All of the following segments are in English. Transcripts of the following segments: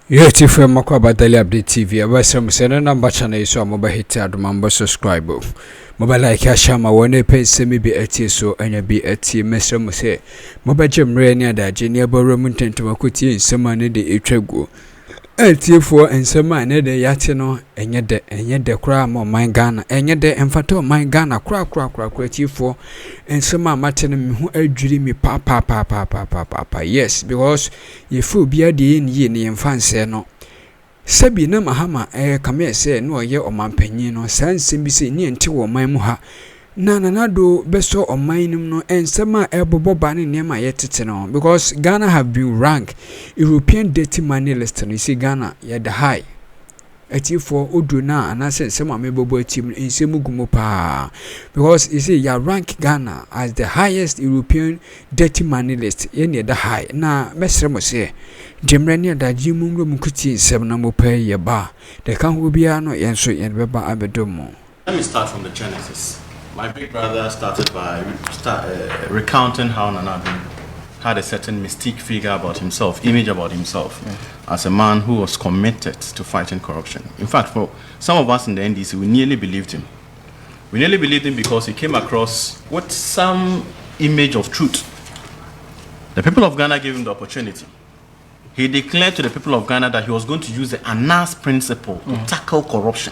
Yeti from Makwaba Daily Update TV. I was some send a number channel so mobile hit adumamba subscribe. Mobile like Ashama one pay semi be eti so and be eti Mr. Muse. Mobile gem rania da Jenia Boromunten to Makuti in some money de Etrego. Eti for and some money de Yatino and yet the cry more my Ghana and yet the enfato my Ghana crack for and some Martin who dream me papa. Yes, because you fool be a day in ye and fancy no. Sabi na mahama kame se no ye omanpanyin no sanse bi se ni enti wo man mu ha na do beso omannim no ensema eboboba ne nema yetete no because Ghana have been ranked European dirty money list no see Ghana ye the high ati for odu na anase ensema mebobo atim ensemu gumo pa because you see ya rank Ghana as the highest European dirty money list ye ne the high na mesre mo se Jemrania da Jimungro Mukuti Semna Mope Yaba. The Kangubiano Yanso and Beba Abedomo. Let me start from the genesis. My big brother started by recounting how Nanadu had a certain mystique figure about himself, image about himself, as a man who was committed to fighting corruption. In fact, for some of us in the NDC, we nearly believed him. We nearly believed him because he came across with some image of truth. The people of Ghana gave him the opportunity. He declared to the people of Ghana that he was going to use the Anas principle to tackle corruption.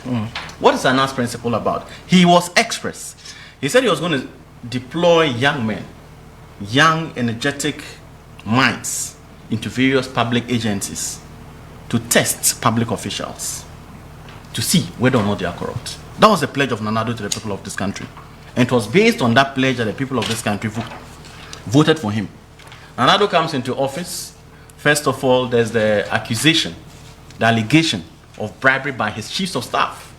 What is Anas principle about? He was express. He said he was going to deploy young men, young, energetic minds into various public agencies to test public officials to see whether or not they are corrupt. That was the pledge of Nanado to the people of this country. And it was based on that pledge that the people of this country voted for him. Nanado comes into office. First of all, there's the accusation, the allegation of bribery by his chiefs of staff.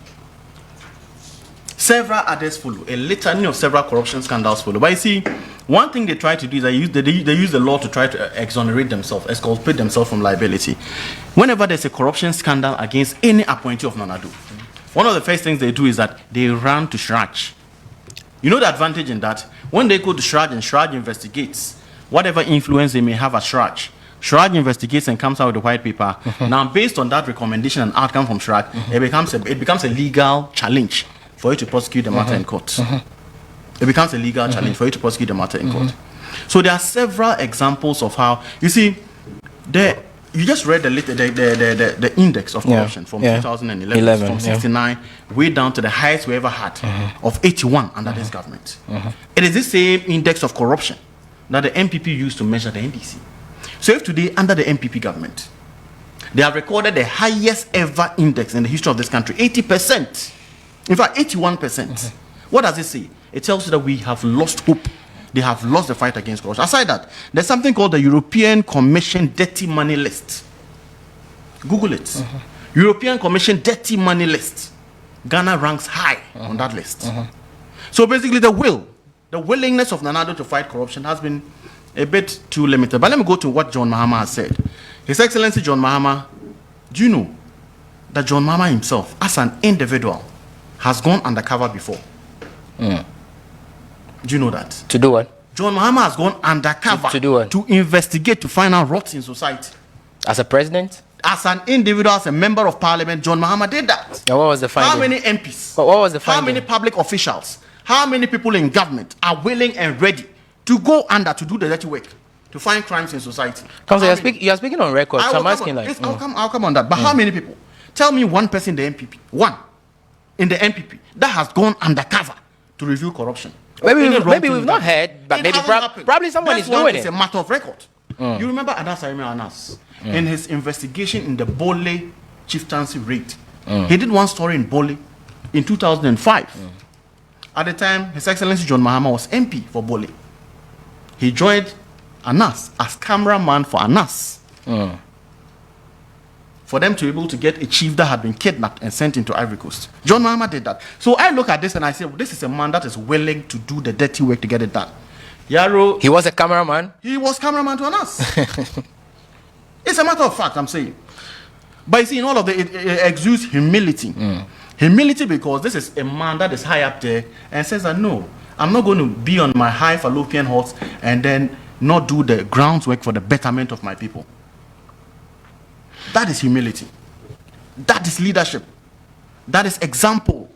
Several others follow. A litany of several corruption scandals follow. But you see, one thing they try to do is they use the law to try to exonerate themselves, exculpate themselves from liability. Whenever there's a corruption scandal against any appointee of Nanado, one of the first things they do is that they run to Shraj. You know the advantage in that? When they go to Shraj and Shraj investigates, whatever influence they may have at Shraj, Shraj investigates and comes out with a white paper. Now, based on that recommendation and outcome from Shraj, it becomes a legal challenge for you to prosecute the matter in court. It becomes a legal challenge for you to prosecute the matter in court. So there are several examples of how you see. You just read the index of corruption from 2011 from 69 way down to the highest we ever had of 81 under this government. It is the same index of corruption that the MPP used to measure the NDC. So if today, under the MPP government, they have recorded the highest ever index in the history of this country, 80%. In fact, 81%. What does it say? It tells you that we have lost hope. They have lost the fight against corruption. Aside that, there's something called the European Commission Dirty Money List. Google it. European Commission Dirty Money List. Ghana ranks high on that list. So basically, the willingness of Nanado to fight corruption has been a bit too limited. But let me go to what John Mahama has said. His Excellency John Mahama, do you know that John Mahama himself, as an individual, has gone undercover before? Do you know that? To do what? John Mahama has gone undercover to do what? To investigate, to find out rots in society. As a president? As an individual, as a member of parliament, John Mahama did that. And what was the finding? How many MPs? What was the finding? How many public officials? How many people in government are willing and ready to go under to do the dirty work, to find crimes in society? Council, you are speaking on record, so I'm asking like... I'll come on that. But how many people? Tell me one person in the MPP, one in the MPP, that has gone undercover to review corruption. Maybe we've not heard, but maybe probably someone is doing it. It's a matter of record. You remember Anas in his investigation in the Bole chieftaincy raid. He did one story in Bole in 2005. At the time, His Excellency John Mahama was MP for Bole. He joined Anas as cameraman for Anas. For them to be able to get a chief that had been kidnapped and sent into Ivory Coast. John Mahama did that. So I look at this and I say, well, this is a man that is willing to do the dirty work to get it done. Yaro... He was a cameraman? He was cameraman to Anas. It's a matter of fact, I'm saying. But you see, in all of it exudes humility. Humility because this is a man that is high up there and says that, no, I'm not going to be on my high fallopian horse and then not do the groundwork for the betterment of my people. That is humility. That is leadership. That is example.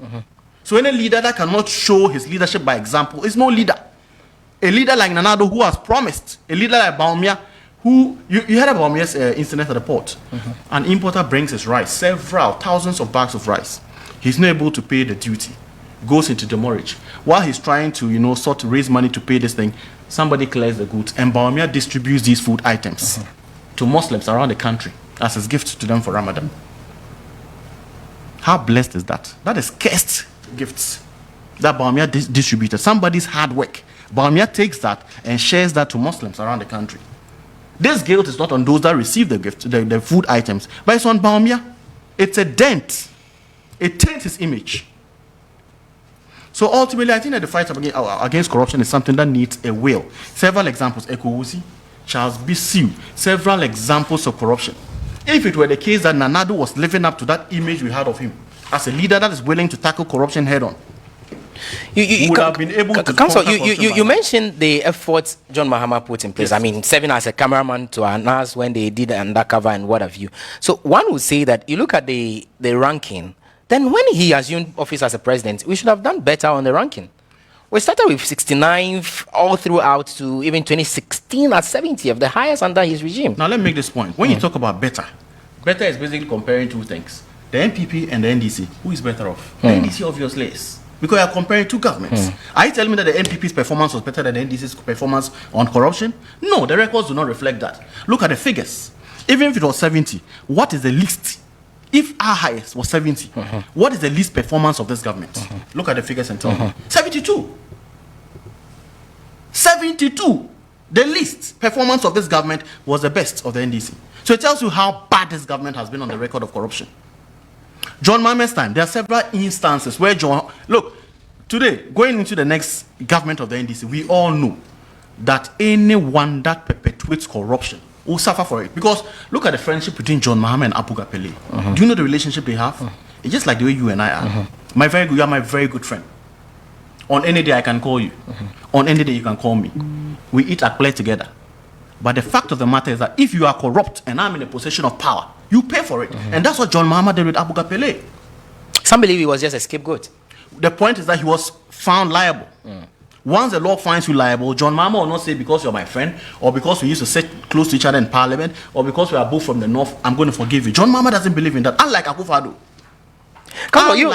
So any leader that cannot show his leadership by example is no leader. A leader like Addo who has promised, a leader like Bawumia, who you heard about Bawumia's incident at the port. An importer brings his rice, several thousands of bags of rice. He's not able to pay the duty, goes into demurrage. While he's trying to, sort of raise money to pay this thing, somebody clears the goods, and Bawumia distributes these food items to Muslims around the country as his gift to them for Ramadan. How blessed is that? That is cursed gifts that Bawumia distributed. Somebody's hard work. Bawumia takes that and shares that to Muslims around the country. This guilt is not on those that receive the gift, the food items, but it's on Bawumia. It's a dent. It taints his image. So ultimately, I think that the fight against corruption is something that needs a will. Several examples, Ekowusi, Charles B. Sew, several examples of corruption. If it were the case that Addo was living up to that image we had of him as a leader that is willing to tackle corruption head on, you would have been able to Council, you mentioned the efforts John Mahama put in place. Yes. I mean, serving as a cameraman to announce when they did the undercover and what have you. So one would say that you look at the ranking, then when he assumed office as a president, we should have done better on the ranking. We started with 69th all throughout to even 2016 at 70th, the highest under his regime. Now let me make this point. When you talk about better is basically comparing two things. The NPP and the NDC. Who is better off? The NDC obviously is. Because you are comparing two governments. Are you telling me that the NPP's performance was better than the NDC's performance on corruption? No, the records do not reflect that. Look at the figures. Even if it was 70, what is the least? If our highest was 70, what is the least performance of this government? Look at the figures and tell me. 72. 72. The least performance of this government was the best of the NDC. So it tells you how bad this government has been on the record of corruption. John Mahama's time, there are several instances where look, today, going into the next government of the NDC, we all know that anyone that perpetuates corruption will suffer for it. Because look at the friendship between John Mahama and Apuga Pele. Do you know the relationship they have? It's just like the way you and I are. You are my very good friend. On any day I can call you. On any day you can call me. We eat at play together. But the fact of the matter is that if you are corrupt and I'm in a position of power, you pay for it. And that's what John Mahama did with Apuga Pele. Some believe he was just a scapegoat. The point is that he was found liable. Once the law finds you liable, John Mahama will not say because you're my friend, or because we used to sit close to each other in parliament, or because we are both from the north, I'm going to forgive you. John Mahama doesn't believe in that, unlike Akufo-Addo. Come on, you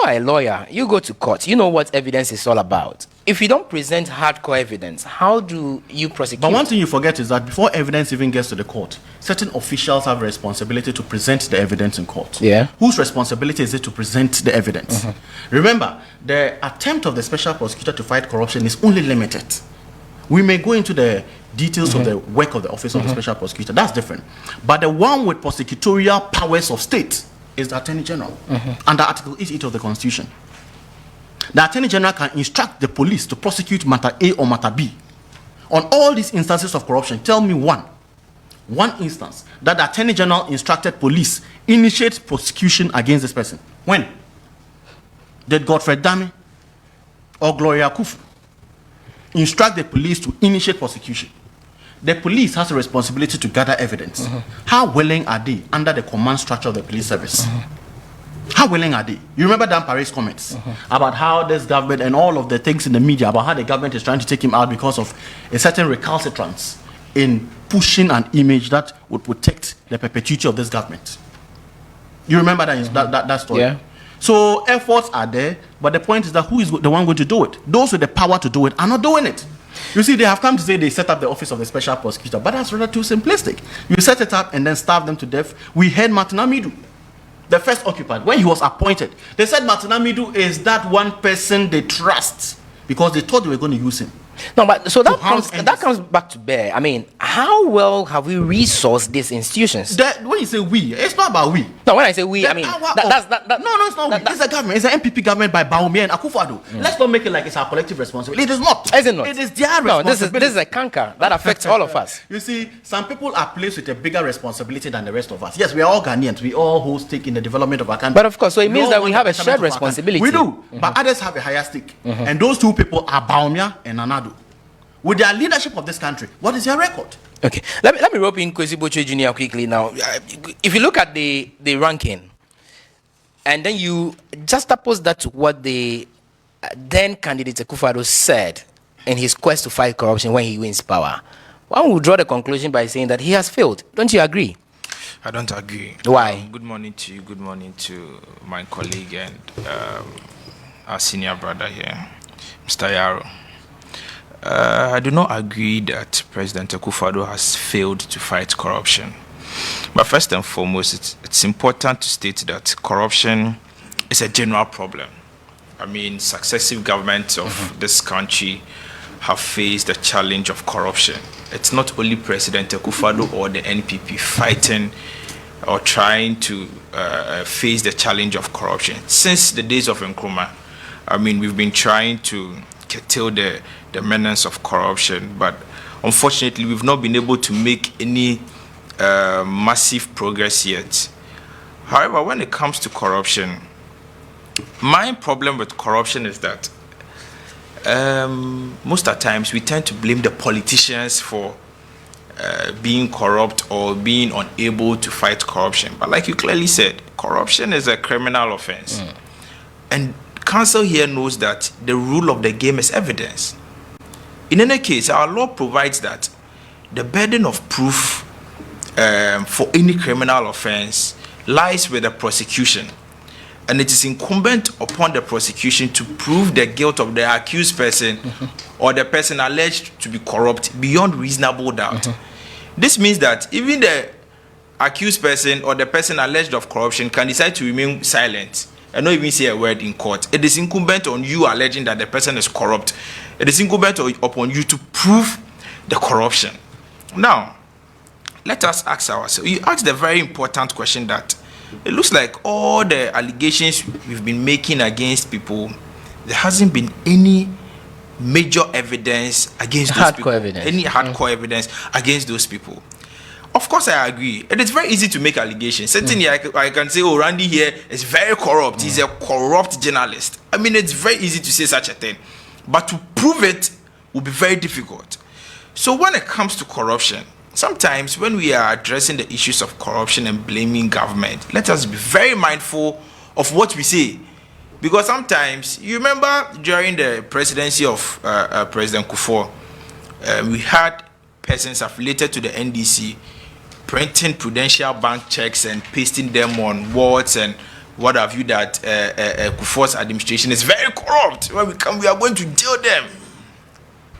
are a lawyer. You go to court. You know what evidence is all about. If you don't present hardcore evidence, how do you prosecute? But one thing you forget is that before evidence even gets to the court, certain officials have a responsibility to present the evidence in court. Yeah. Whose responsibility is it to present the evidence? Remember, the attempt of the special prosecutor to fight corruption is only limited. We may go into the details of the work of the office of the special prosecutor. That's different. But the one with prosecutorial powers of state is the Attorney General under Article 88 of the Constitution. The Attorney General can instruct the police to prosecute matter A or matter B. On all these instances of corruption, tell me one instance that the Attorney General instructed police initiate prosecution against this person. When? Did Godfred Dame or Gloria Kufu instruct the police to initiate prosecution? The police has a responsibility to gather evidence. How willing are they under the command structure of the police service? How willing are they? You remember Dan Pare's comments about how this government and all of the things in the media about how the government is trying to take him out because of a certain recalcitrance in pushing an image that would protect the perpetuity of this government. You remember that story? Yeah. So efforts are there, but the point is that who is the one going to do it? Those with the power to do it are not doing it. You see, they have come to say they set up the office of the special prosecutor, but that's rather too simplistic. You set it up and then starve them to death. We heard Martin Amidu, the first occupant, when he was appointed, they said Martin Amidu is that one person they trust because they thought they were going to use him. No, but so that comes back to bear. I mean, how well have we resourced these institutions? When you say we, it's not about we. No, when I say we, I mean no, it's not we. It's a government. It's an MPP government by Bawumia and Akufo-Addo. Let's not make it like it's our collective responsibility. It is not. Is it not? It is their responsibility. No, this is a canker that affects all of us. You see, some people are placed with a bigger responsibility than the rest of us. Yes, we are all Ghanaians. We all hold stake in the development of our country. But of course, so it means that we have a shared responsibility. We do, but others have a higher stake, and those two people are Bawumia and Addo. with their leadership of this country, what is their record? Okay, let me rope in Kesi Jr. quickly now. If you look at the ranking, and then you juxtapose that to what the then candidate Akufo-Addo said in his quest to fight corruption when he wins power, one would draw the conclusion by saying that he has failed. Don't you agree? I don't agree. Why? Good morning to you. Good morning to my colleague and our senior brother here, Mr. Yaro. I do not agree that President Akufo-Addo has failed to fight corruption. But first and foremost, it's important to state that corruption is a general problem. I mean, successive governments of this country have faced the challenge of corruption. It's not only President Akufo-Addo or the NPP fighting or trying to face the challenge of corruption. Since the days of Akroma, I mean, we've been trying to curtail the menace of corruption, but unfortunately, we've not been able to make any massive progress yet. However, when it comes to corruption, my problem with corruption is that most of the times we tend to blame the politicians for being corrupt or being unable to fight corruption. But like you clearly said, corruption is a criminal offense. And council here knows that the rule of the game is evidence. In any case, our law provides that the burden of proof for any criminal offense lies with the prosecution. And it is incumbent upon the prosecution to prove the guilt of the accused person or the person alleged to be corrupt beyond reasonable doubt. This means that even the accused person or the person alleged of corruption can decide to remain silent and not even say a word in court. It is incumbent on you alleging that the person is corrupt. It is incumbent upon you to prove the corruption. Now, let us ask ourselves. You asked a very important question that it looks like all the allegations we've been making against people, there hasn't been any major evidence against those people. Any hardcore evidence against those people. Of course, I agree. It is very easy to make allegations. Certainly, I can say, oh, Randy here is very corrupt. He's a corrupt journalist. I mean, it's very easy to say such a thing. But to prove it will be very difficult. So when it comes to corruption, sometimes when we are addressing the issues of corruption and blaming government, let us be very mindful of what we say. Because sometimes, you remember during the presidency of President Kufuor, we had persons affiliated to the NDC printing Prudential Bank checks and pasting them on walls and what have you, that Kufuor's administration is very corrupt. When we are going to jail them.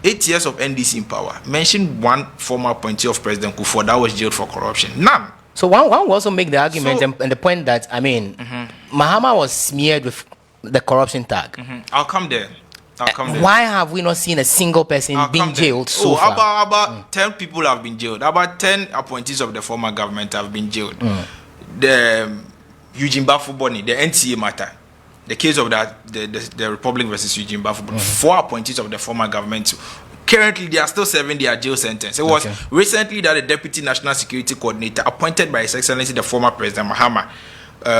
8 years of NDC in power. Mention one former appointee of President Kufuor that was jailed for corruption. None. So one will also make the argument and the point that, I mean, Mahama was smeared with the corruption tag. I'll come there. Why have we not seen a single person being jailed so far? About 10 people have been jailed. About 10 appointees of the former government have been jailed. The Eugene Bafuboni, the NTA matter, the case of that, the Republic versus Eugene Bafuboni, 4 appointees of the former government. Currently, they are still serving their jail sentence. It was recently that the Deputy National Security Coordinator, appointed by His Excellency the former President Mahama,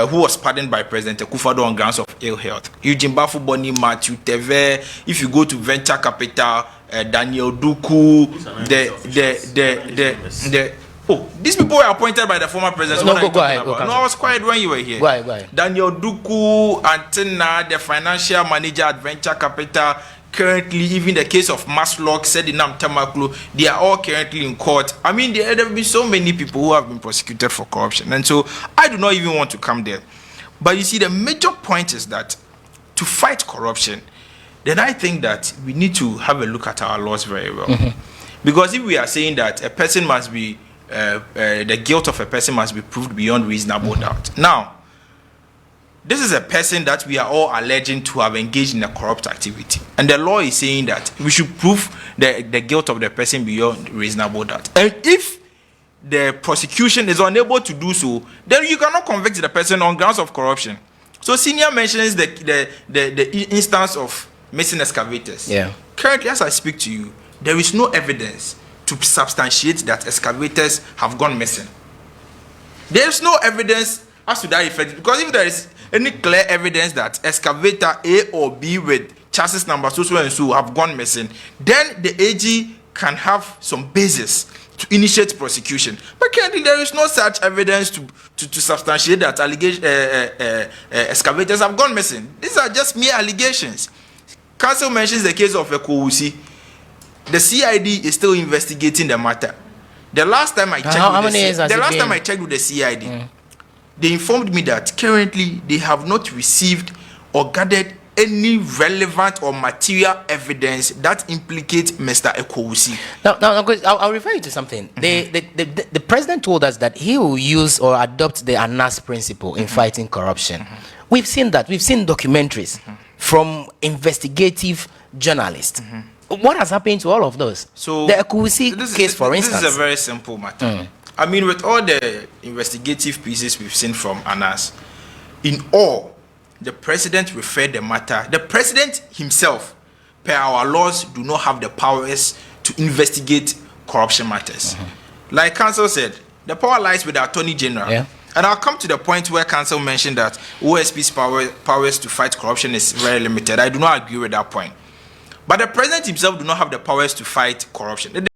who was pardoned by President Akufo-Addo on grounds of ill health. Eugene Bafuboni, Matthew Teve, if you go to Venture Capital, Daniel Duku, these people were appointed by the former president. Go ahead. No, I was quiet when you were here. Go ahead. Daniel Duku, Antenna, the financial manager at Venture Capital, currently, even the case of Maslock, Sedinam Tamaklu, they are all currently in court. I mean, there have been so many people who have been prosecuted for corruption. And so, I do not even want to come there. But you see, the major point is that to fight corruption, then I think that we need to have a look at our laws very well. Because if we are saying that a person must be, the guilt of a person must be proved beyond reasonable doubt. Now, this is a person that we are all alleging to have engaged in a corrupt activity. And the law is saying that we should prove the guilt of the person beyond reasonable doubt. And if the prosecution is unable to do so, then you cannot convict the person on grounds of corruption. So Senior mentions the instance of missing excavators. Currently, as I speak to you, there is no evidence to substantiate that excavators have gone missing. There is no evidence as to that effect, because if there is any clear evidence that excavator A or B with chassis number so and so have gone missing, then the AG can have some basis to initiate prosecution. But currently, there is no such evidence to substantiate that excavators have gone missing. These are just mere allegations. Council mentions the case of Kesi. The CID is still investigating the matter. The last time I checked with the CID, they informed me that currently they have not received or gathered any relevant or material evidence that implicates Mr. Kesi. Now, I'll refer you to something. The president told us that he will use or adopt the ANAS principle in fighting corruption. We've seen that. We've seen documentaries from investigative journalists. What has happened to all of those? So the Kesi case, for instance. This is a very simple matter. I mean, with all the investigative pieces we've seen from ANAS, in all, the president referred the matter. The president himself, per our laws, do not have the powers to investigate corruption matters. Like Council said, the power lies with the Attorney General. Yeah. And I'll come to the point where Council mentioned that OSP's powers to fight corruption is very limited. I do not agree with that point. But the president himself do not have the powers to fight corruption.